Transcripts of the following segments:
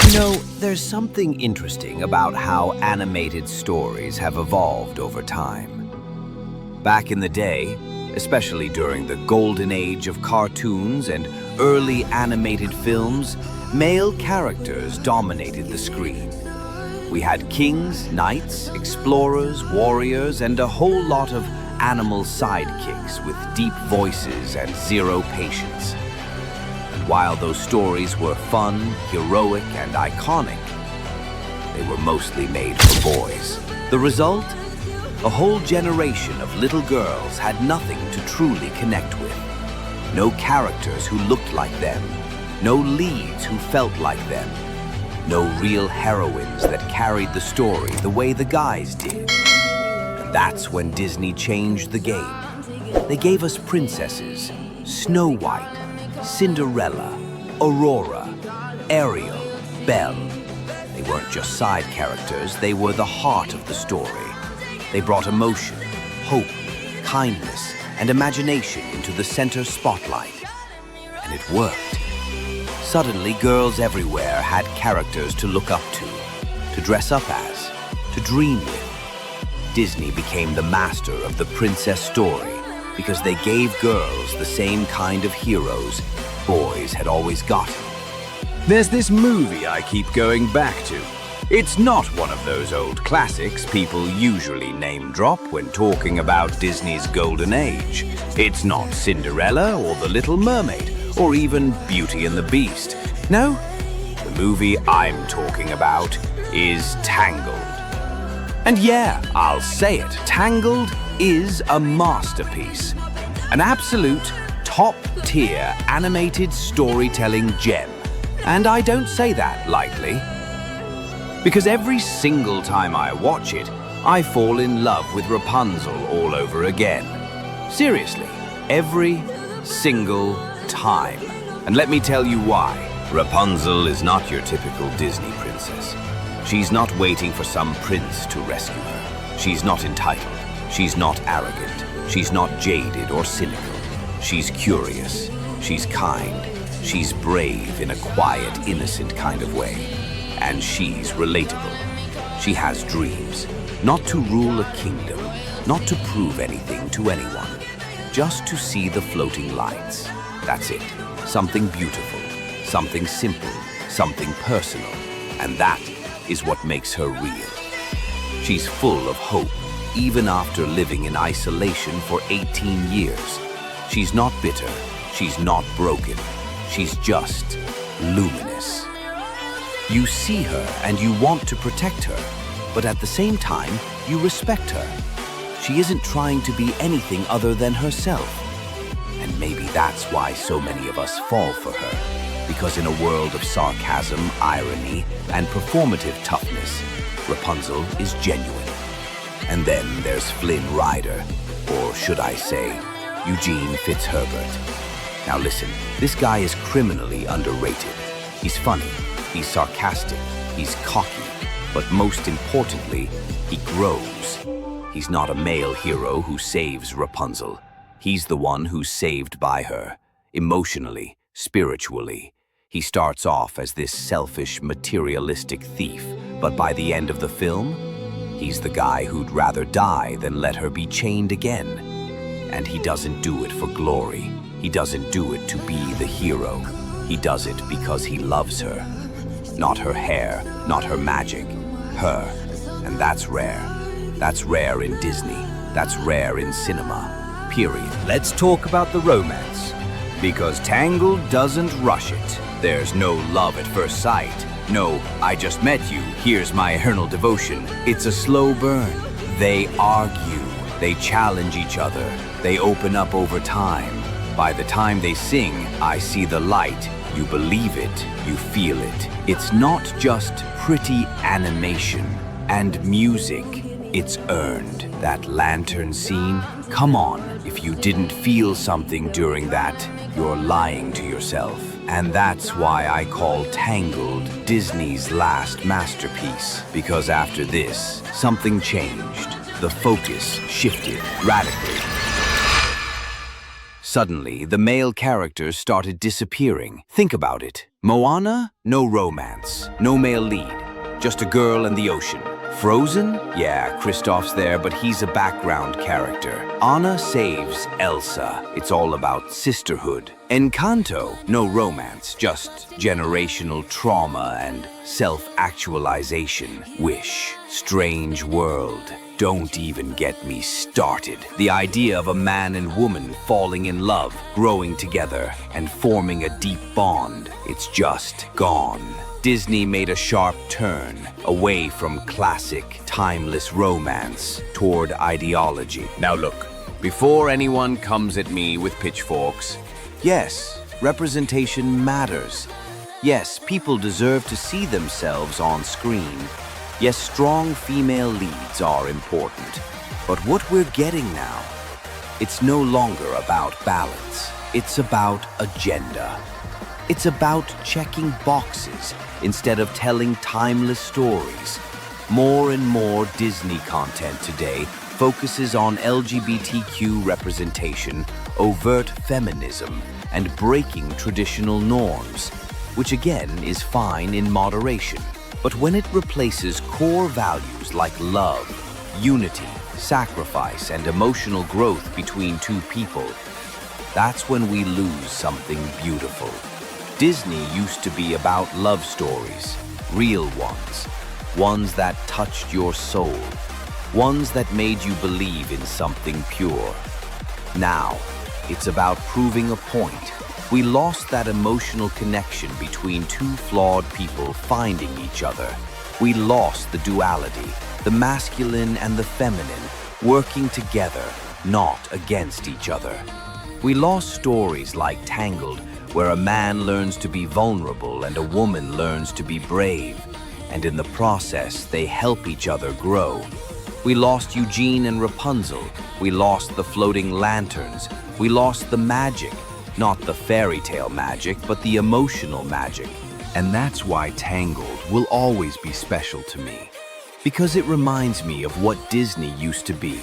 You know, there's something interesting about how animated stories have evolved over time. Back in the day, especially during the golden age of cartoons and early animated films, male characters dominated the screen. We had kings, knights, explorers, warriors, and a whole lot of animal sidekicks with deep voices and zero patience. And while those stories were fun, heroic, and iconic, they were mostly made for boys. The result? A whole generation of little girls had nothing to truly connect with. No characters who looked like them, no leads who felt like them, no real heroines that carried the story the way the guys did. And that's when Disney changed the game. They gave us princesses, Snow White, Cinderella, Aurora, Ariel, Belle. They weren't just side characters, they were the heart of the story. They brought emotion, hope, kindness, and imagination into the center spotlight. And it worked. Suddenly, girls everywhere had characters to look up to dress up as, to dream with. Disney became the master of the princess story because they gave girls the same kind of heroes boys had always gotten. There's this movie I keep going back to. It's not one of those old classics people usually name drop when talking about Disney's golden age. It's not Cinderella or The Little Mermaid, or even Beauty and the Beast. No, the movie I'm talking about is Tangled. And yeah, I'll say it, Tangled is a masterpiece. An absolute top-tier animated storytelling gem. And I don't say that lightly. Because every single time I watch it, I fall in love with Rapunzel all over again. Seriously, every single time. And let me tell you why. Rapunzel is not your typical Disney princess. She's not waiting for some prince to rescue her. She's not entitled. She's not arrogant. She's not jaded or cynical. She's curious. She's kind. She's brave in a quiet, innocent kind of way. And she's relatable. She has dreams. Not to rule a kingdom. Not to prove anything to anyone. Just to see the floating lights. That's it. Something beautiful, something simple, something personal. And that is what makes her real. She's full of hope, even after living in isolation for 18 years. She's not bitter, she's not broken, she's just luminous. You see her and you want to protect her, but at the same time, you respect her. She isn't trying to be anything other than herself. And maybe that's why so many of us fall for her. Because in a world of sarcasm, irony, and performative toughness, Rapunzel is genuine. And then there's Flynnrider, or should I say, Eugene Fitzherbert. Now listen, this guy is criminally underrated. He's funny, he's sarcastic, he's cocky, but most importantly, he grows. He's not a male hero who saves Rapunzel. He's the one who's saved by her, emotionally, spiritually. He starts off as this selfish, materialistic thief, but by the end of the film, he's the guy who'd rather die than let her be chained again. And he doesn't do it for glory. He doesn't do it to be the hero. He does it because he loves her. Not her hair, not her magic, her. And that's rare. That's rare in Disney. That's rare in cinema. Period. Let's talk about the romance. Because Tangled doesn't rush it. There's no love at first sight. No, I just met you, here's my eternal devotion. It's a slow burn. They argue. They challenge each other. They open up over time. By the time they sing, I see the light. You believe it. You feel it. It's not just pretty animation and music. It's earned. That lantern scene? Come on. If you didn't feel something during that, you're lying to yourself. And that's why I call Tangled Disney's last masterpiece. Because after this, something changed. The focus shifted radically. Suddenly, the male characters started disappearing. Think about it. Moana, no romance, no male lead, just a girl and the ocean. Frozen? Yeah, Kristoff's there, but he's a background character. Anna saves Elsa. It's all about sisterhood. Encanto? No romance, just generational trauma and self-actualization. Wish. Strange world. Don't even get me started. The idea of a man and woman falling in love, growing together, and forming a deep bond, it's just gone. Disney made a sharp turn away from classic, timeless romance toward ideology. Now look, before anyone comes at me with pitchforks, yes, representation matters. Yes, people deserve to see themselves on screen. Yes, strong female leads are important. But what we're getting now, it's no longer about balance. It's about agenda. It's about checking boxes instead of telling timeless stories. More and more Disney content today focuses on LGBTQ representation, overt feminism, and breaking traditional norms, which again is fine in moderation. But when it replaces core values like love, unity, sacrifice, and emotional growth between two people, that's when we lose something beautiful. Disney used to be about love stories, real ones that touched your soul, ones that made you believe in something pure. Now, it's about proving a point. We lost that emotional connection between two flawed people finding each other. We lost the duality, the masculine and the feminine, working together, not against each other. We lost stories like Tangled, where a man learns to be vulnerable and a woman learns to be brave, and in the process, they help each other grow. We lost Eugene and Rapunzel. We lost the floating lanterns. We lost the magic, not the fairy tale magic, but the emotional magic. And that's why Tangled will always be special to me, because it reminds me of what Disney used to be.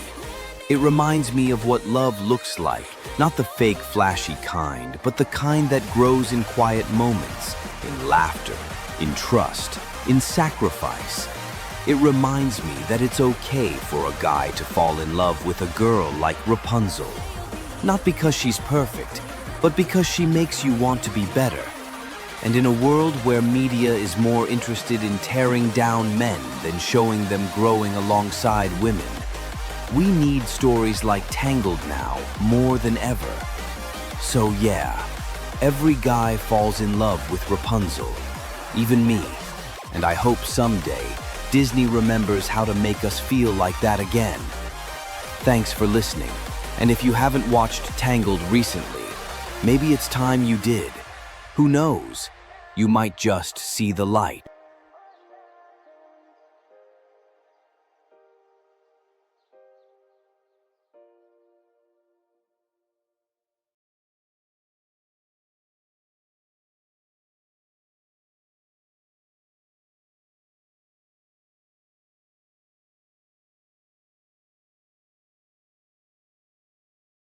It reminds me of what love looks like, not the fake, flashy kind, but the kind that grows in quiet moments, in laughter, in trust, in sacrifice. It reminds me that it's okay for a guy to fall in love with a girl like Rapunzel. Not because she's perfect, but because she makes you want to be better. And in a world where media is more interested in tearing down men than showing them growing alongside women, we need stories like Tangled now more than ever. So yeah, every guy falls in love with Rapunzel, even me. And I hope someday Disney remembers how to make us feel like that again. Thanks for listening. And if you haven't watched Tangled recently, maybe it's time you did. Who knows? You might just see the light.